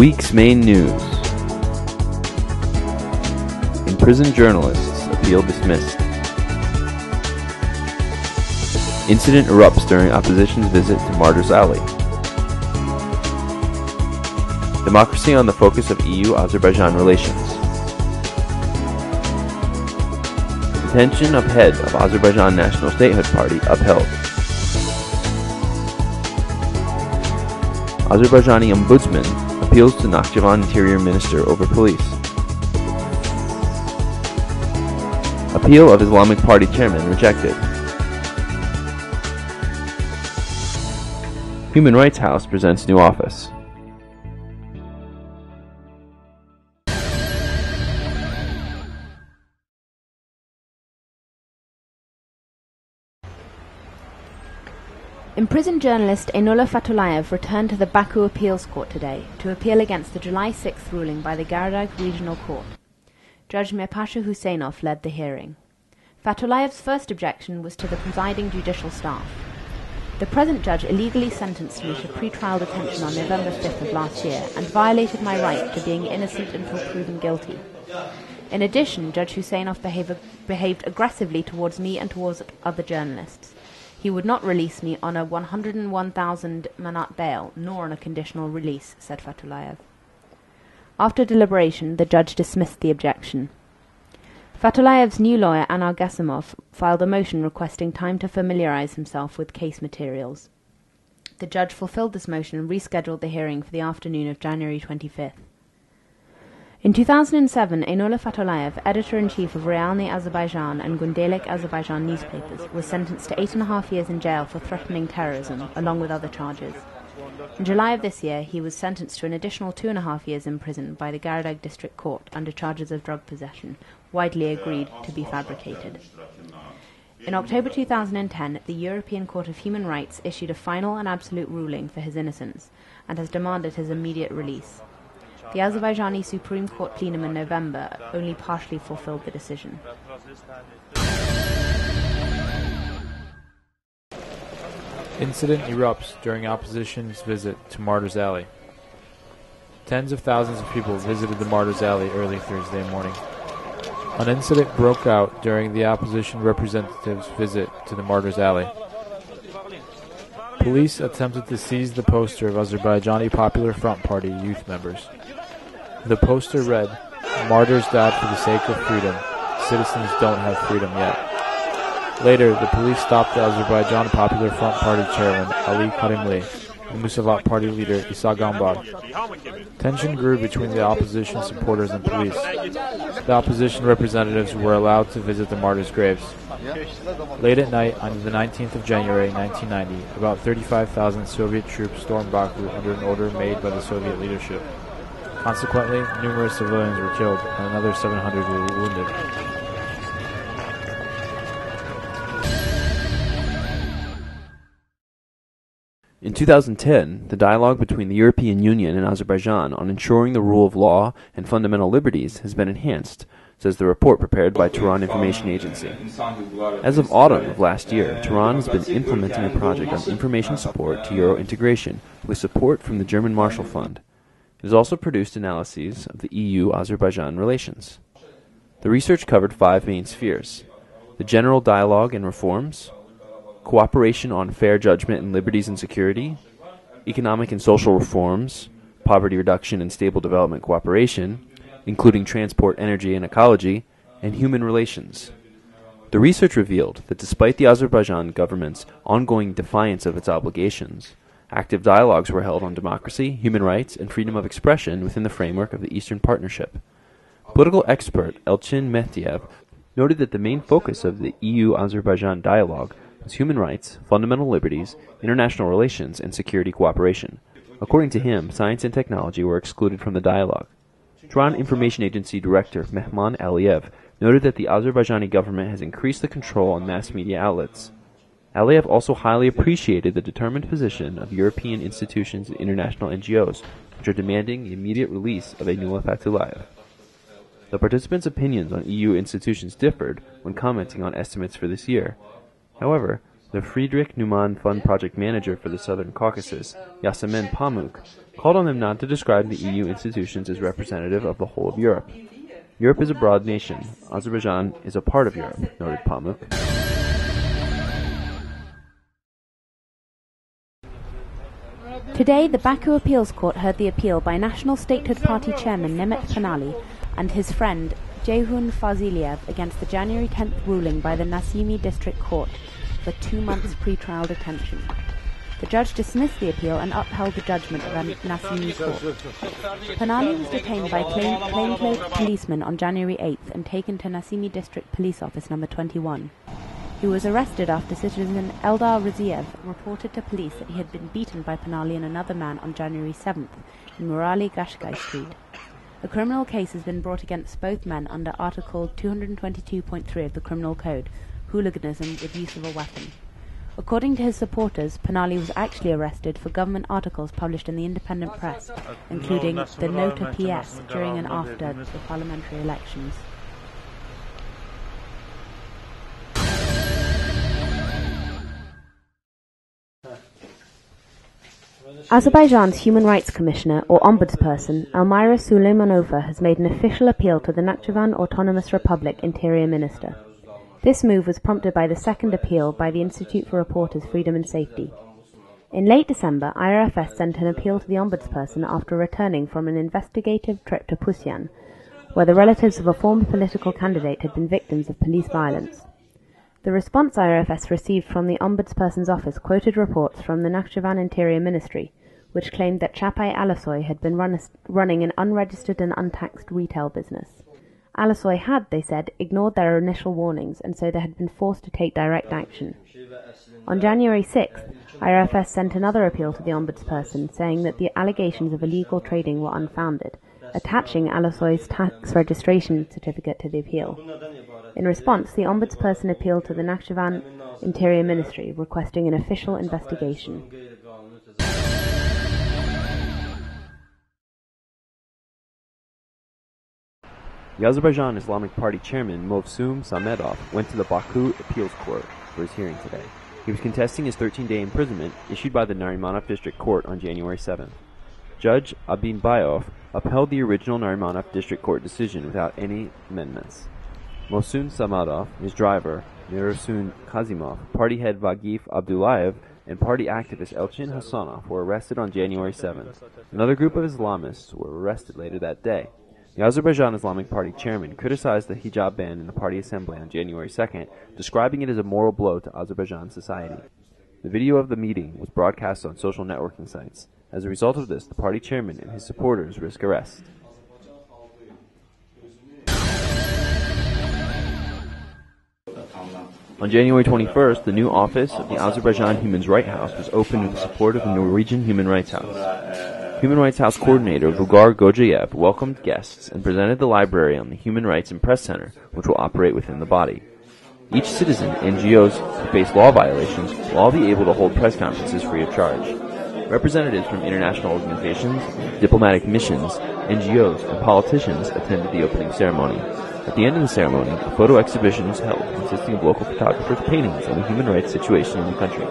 week's main news. Imprisoned journalists, appeal dismissed. Incident erupts during opposition's visit to Martyrs Alley. Democracy on the focus of EU-Azerbaijan relations. Detention of head of Azerbaijan National Statehood Party upheld. Azerbaijani ombudsman appeals to Nakhchivan Interior Minister over police. Appeal of Islamic Party chairman rejected. Human Rights House presents new office. Imprisoned journalist Einullah Fatullayev returned to the Baku Appeals Court today to appeal against the July 6th ruling by the Garadag Regional Court. Judge Mirpasha Husseinov led the hearing. Fatullayev's first objection was to the presiding judicial staff. The present judge illegally sentenced me to pre-trial detention on November 5th of last year and violated my right to being innocent until proven guilty. In addition, Judge Husseinov behaved aggressively towards me and towards other journalists. He would not release me on a 101,000 manat bail, nor on a conditional release, said Fatullayev. After deliberation, the judge dismissed the objection. Fatullayev's new lawyer, Anar Gasimov, filed a motion requesting time to familiarize himself with case materials. The judge fulfilled this motion and rescheduled the hearing for the afternoon of January 25th. In 2007, Einullah Fatullayev, editor-in-chief of Realny Azerbaijan and Gundelik Azerbaijan newspapers, was sentenced to 8.5 years in jail for threatening terrorism, along with other charges. In July of this year, he was sentenced to an additional 2.5 years in prison by the Garadag District Court under charges of drug possession, widely agreed to be fabricated. In October 2010, the European Court of Human Rights issued a final and absolute ruling for his innocence and has demanded his immediate release. The Azerbaijani Supreme Court plenum in November only partially fulfilled the decision. Incident erupts during opposition's visit to Martyrs Alley. Tens of thousands of people visited the Martyrs Alley early Thursday morning. An incident broke out during the opposition representative's visit to the Martyrs Alley. Police attempted to seize the poster of Azerbaijani Popular Front Party youth members. The poster read, "Martyrs died for the sake of freedom. Citizens don't have freedom yet." Later, the police stopped the Azerbaijan Popular Front Party chairman, Ali Karimli, and Musavat Party leader, Isa Gambar. Tension grew between the opposition supporters and police. The opposition representatives were allowed to visit the martyrs' graves. Late at night, on the 19th of January 1990, about 35,000 Soviet troops stormed Baku under an order made by the Soviet leadership. Consequently, numerous civilians were killed and another 700 were wounded. In 2010, the dialogue between the European Union and Azerbaijan on ensuring the rule of law and fundamental liberties has been enhanced, says the report prepared by Tehran Information Agency. As of autumn of last year, Tehran has been implementing a project on information support to Euro integration with support from the German Marshall Fund. It has also produced analyses of the EU-Azerbaijan relations. The research covered 5 main spheres: the general dialogue and reforms, cooperation on fair judgment and liberties and security, economic and social reforms, poverty reduction and stable development cooperation, including transport, energy, and ecology, and human relations. The research revealed that despite the Azerbaijan government's ongoing defiance of its obligations, active dialogues were held on democracy, human rights, and freedom of expression within the framework of the Eastern Partnership. Political expert Elchin Mehdiev noted that the main focus of the EU-Azerbaijan dialogue was human rights, fundamental liberties, international relations, and security cooperation. According to him, science and technology were excluded from the dialogue. Tehran Information Agency Director Mehman Aliyev noted that the Azerbaijani government has increased the control on mass media outlets. Aliyev also highly appreciated the determined position of European institutions and international NGOs, which are demanding the immediate release of Einullah Fatullayev. The participants' opinions on EU institutions differed when commenting on estimates for this year. However, The Friedrich Naumann Fund project manager for the Southern Caucasus, Yasemin Pamuk, called on them not to describe the EU institutions as representative of the whole of Europe. Europe is a broad nation. Azerbaijan is a part of Europe, noted Pamuk. Today, the Baku Appeals Court heard the appeal by National Statehood Party chairman Nemet Panali and his friend Ceyhun Faziliev against the January 10th ruling by the Nasimi District Court for 2 months pre-trial detention. The judge dismissed the appeal and upheld the judgment of Nasimi's court. Panali was detained by plainclothes policemen on January 8th and taken to Nasimi District Police Office number 21. He was arrested after citizen Eldar Raziev reported to police that he had been beaten by Panali and another man on January 7th in Murali Gashgai Street. A criminal case has been brought against both men under Article 222.3 of the Criminal Code, hooliganism with use of a weapon. According to his supporters, Panali was actually arrested for government articles published in the independent press, including the Nota PS during and after the parliamentary elections. Azerbaijan's Human Rights Commissioner, or Ombudsperson, Elmira Suleymanova has made an official appeal to the Nakhchivan Autonomous Republic Interior Minister. This move was prompted by the second appeal by the Institute for Reporters' Freedom and Safety. In late December, IRFS sent an appeal to the Ombudsperson after returning from an investigative trip to Pusian, where the relatives of a former political candidate had been victims of police violence. The response IRFS received from the Ombudsperson's office quoted reports from the Nakhchivan Interior Ministry, which claimed that Chapay Alasoy had been running an unregistered and untaxed retail business. Alasoy had, they said, ignored their initial warnings, and so they had been forced to take direct action. On January 6th, IRFS sent another appeal to the Ombudsperson, saying that the allegations of illegal trading were unfounded, attaching Alasoy's tax registration certificate to the appeal. In response, the Ombudsperson appealed to the Nakhchivan Interior Ministry, requesting an official investigation. The Azerbaijan Islamic Party chairman Movsum Samedov went to the Baku Appeals Court for his hearing today. He was contesting his 13-day imprisonment issued by the Narimanov District Court on January 7th. Judge Abinbayov upheld the original Narimanov District Court decision without any amendments. Movsum Samedov, his driver, Mirosun Kazimov, party head Vagif Abdullayev, and party activist Elchin Hassanov were arrested on January 7th. Another group of Islamists were arrested later that day. The Azerbaijan Islamic Party chairman criticized the hijab ban in the party assembly on January 2nd, describing it as a moral blow to Azerbaijan society. The video of the meeting was broadcast on social networking sites. As a result of this, the party chairman and his supporters risk arrest. On January 21st, the new office of the Azerbaijan Human Rights House was opened with the support of the Norwegian Human Rights House. Human Rights House coordinator Vugar Gojayev welcomed guests and presented the library on the Human Rights and Press Center, which will operate within the body. Each citizen, NGOs who face law violations will all be able to hold press conferences free of charge. Representatives from international organizations, diplomatic missions, NGOs, and politicians attended the opening ceremony. At the end of the ceremony, a photo exhibition was held consisting of local photographers' paintings on the human rights situation in the country.